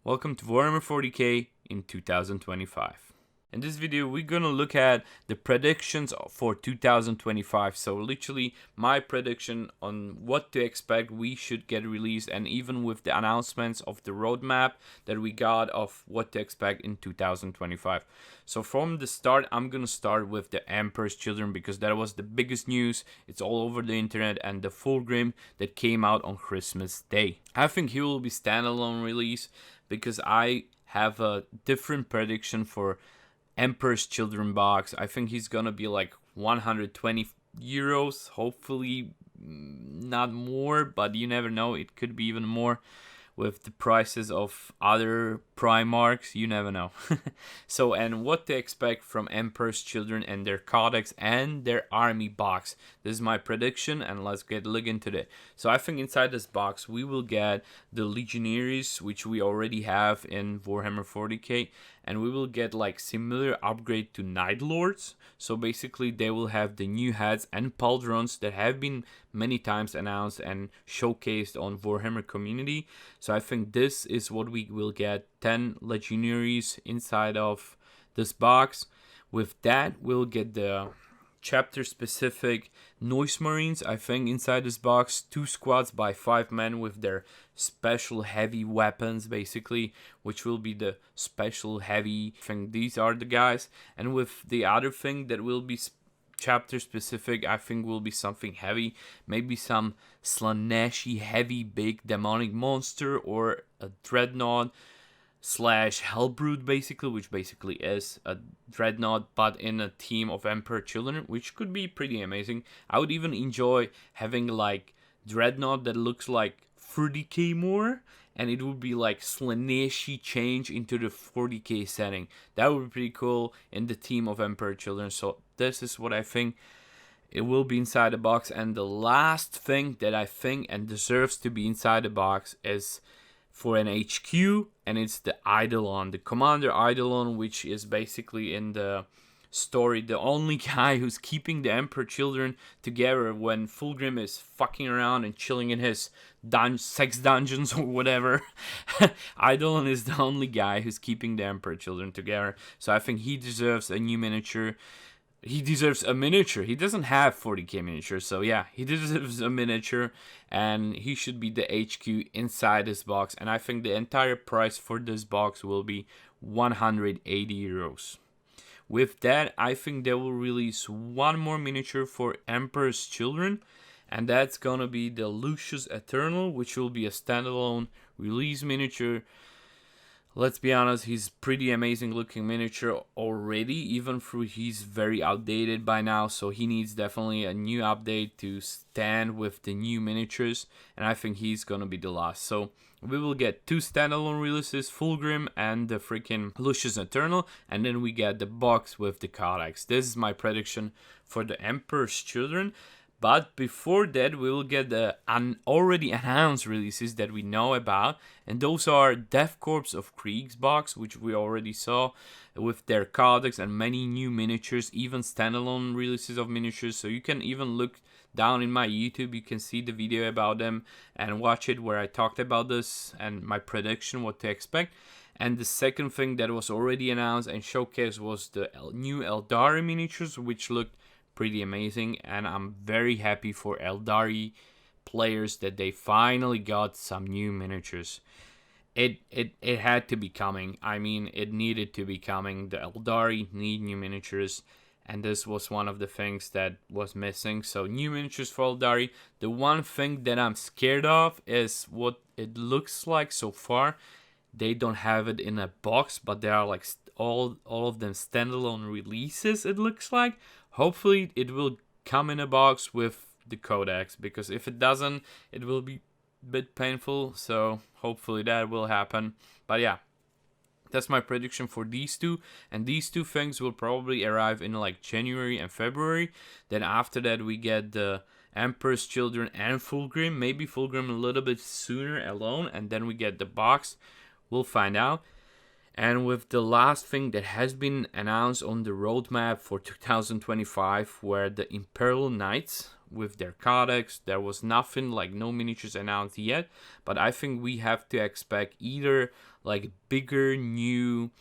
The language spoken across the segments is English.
Welcome to Warhammer 40K in 2025. In this video, we're gonna look at the predictions for 2025. So literally my prediction on what to expect we should get released, and even with the announcements of the roadmap that we got of what to expect in 2025. So from the start, I'm gonna start with the Emperor's Children because that was the biggest news. It's all over the internet, and the Fulgrim that came out on Christmas Day. I think he will be standalone release because I have a different prediction for Emperor's Children box. I think he's gonna be like 120 euros, hopefully not more, but you never know, it could be even more with the prices of other Primarchs, you never know. So, and what to expect from Emperor's Children and their codex and their army box. This is my prediction, and let's look into it. So I think inside this box we will get the Legionaries, which we already have in Warhammer 40k, and we will get like similar upgrade to Night Lords. So basically they will have the new hats and pauldrons that have been many times announced and showcased on Warhammer community. So I think this is what we will get, 10 Legionaries inside of this box. With that, we'll get the chapter specific Noise Marines, I think, inside this box. 2 squads by 5 men with their special heavy weapons, basically, which will be the special heavy thing. These are the guys. And with the other thing that will be chapter specific, I think will be something heavy, maybe some Slaneshi heavy big demonic monster, or a dreadnought slash hellbrood, basically, which basically is a dreadnought but in a team of Emperor Children, which could be pretty amazing. I would even enjoy having like dreadnought that looks like 30k more, and it would be like Slaneshi change into the 40k setting. That would be pretty cool in the team of Emperor Children. So this is what I think it will be inside the box. And the last thing that I think and deserves to be inside the box is for an HQ, and it's the Eidolon, the Commander Eidolon, which is basically in the story the only guy who's keeping the Emperor Children together when Fulgrim is fucking around and chilling in his sex dungeons or whatever. Eidolon is the only guy who's keeping the Emperor Children together. So I think he deserves a new miniature. He deserves a miniature. He doesn't have 40k miniature, so yeah, he deserves a miniature, and he should be the HQ inside this box. And I think the entire price for this box will be 180 euros. With that, I think they will release one more miniature for Emperor's Children, and that's gonna be the Lucius Eternal, which will be a standalone release miniature. Let's be honest, he's pretty amazing looking miniature already, even though he's very outdated by now, so he needs definitely a new update to stand with the new miniatures, and I think he's gonna be the last. So we will get 2 standalone releases, Fulgrim and the freaking Lucius Eternal, and then we get the box with the codex. This is my prediction for the Emperor's Children. But before that, we will get the already announced releases that we know about, and those are Death Corps of Krieg's box, which we already saw, with their codex and many new miniatures, even standalone releases of miniatures. So you can even look down in my YouTube, you can see the video about them and watch it where I talked about this and my prediction, what to expect. And the second thing that was already announced and showcased was the new Aeldari miniatures, which looked pretty amazing, and I'm very happy for Aeldari players that they finally got some new miniatures. It had to be coming. I mean, it needed to be coming. The Aeldari need new miniatures, and this was one of the things that was missing. So new miniatures for Aeldari. The one thing that I'm scared of is what it looks like so far. They don't have it in a box, but they are like all of them standalone releases, it looks like. Hopefully it will come in a box with the codex, because if it doesn't, it will be a bit painful. So hopefully that will happen. But yeah, that's my prediction for these two. And these two things will probably arrive in like January and February. Then after that we get the Emperor's Children and Fulgrim. Maybe Fulgrim a little bit sooner alone, and then we get the box. We'll find out. And with the last thing that has been announced on the roadmap for 2025 were the Imperial Knights with their codex. There was nothing, like no miniatures announced yet, but I think we have to expect either like bigger new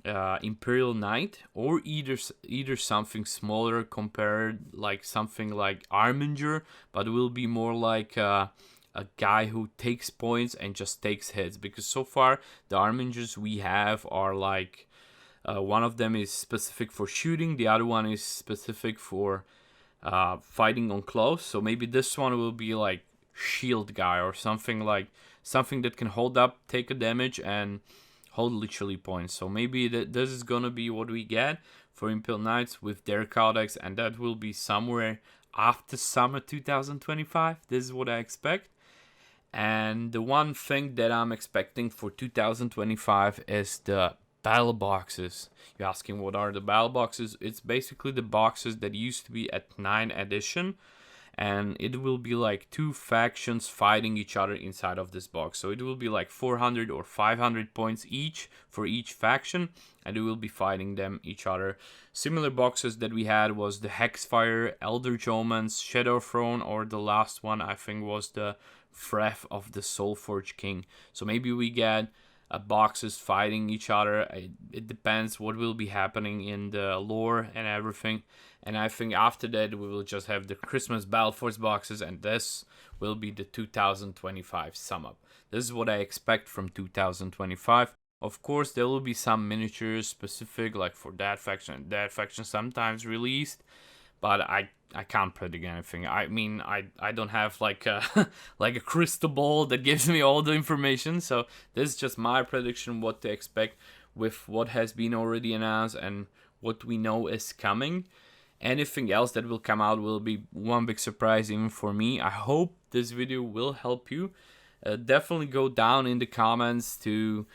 Imperial Knight, or either something smaller compared, like something like Arminger, but it will be more like a guy who takes points and just takes hits, because so far the Armingers we have are like one of them is specific for shooting, the other one is specific for fighting on close. So maybe this one will be like shield guy or something, like something that can hold up, take a damage, and hold literally points. So maybe this is gonna be what we get for Imperial Knights with their codex, and that will be somewhere after summer 2025. This is what I expect. And the one thing that I'm expecting for 2025 is the battle boxes. You're asking what are the battle boxes? It's basically the boxes that used to be at 9 edition, and it will be like 2 factions fighting each other inside of this box. So it will be like 400 or 500 points each for each faction, and we will be fighting them each other. Similar boxes that we had was the Hexfire, Elder Yeoman's, Shadow Throne, or the last one I think was the Wrath of the Soulforge King. So maybe we get boxes fighting each other. It depends what will be happening in the lore and everything. And I think after that we will just have the Christmas Battle Force boxes, and this will be the 2025 sum up. This is what I expect from 2025. Of course, there will be some miniatures specific, like for that faction and that faction sometimes released, but I can't predict anything. I mean, I don't have like a like a crystal ball that gives me all the information. So this is just my prediction, what to expect with what has been already announced and what we know is coming. Anything else that will come out will be one big surprise even for me. I hope this video will help you. Definitely go down in the comments to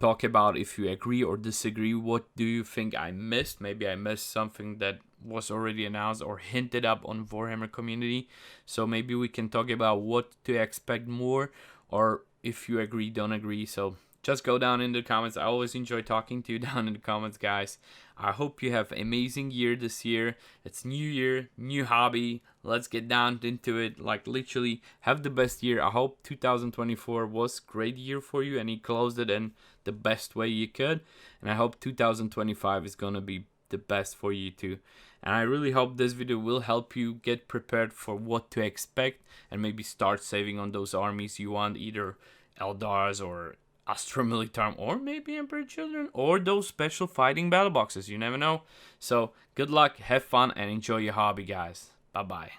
talk about if you agree or disagree. What do you think I missed? Maybe I missed something that was already announced or hinted up on Warhammer community. So maybe we can talk about what to expect more, or if you agree, don't agree. So just go down in the comments. I always enjoy talking to you down in the comments, guys. I hope you have an amazing year this year. It's new year, new hobby. Let's get down into it. Like literally have the best year. I hope 2024 was a great year for you and you closed it in the best way you could. And I hope 2025 is going to be the best for you too. And I really hope this video will help you get prepared for what to expect and maybe start saving on those armies you want, either Eldars or Astra Militarum, or maybe Emperor Children, or those special fighting battle boxes. You never know. So good luck, have fun, and enjoy your hobby, guys. Bye bye.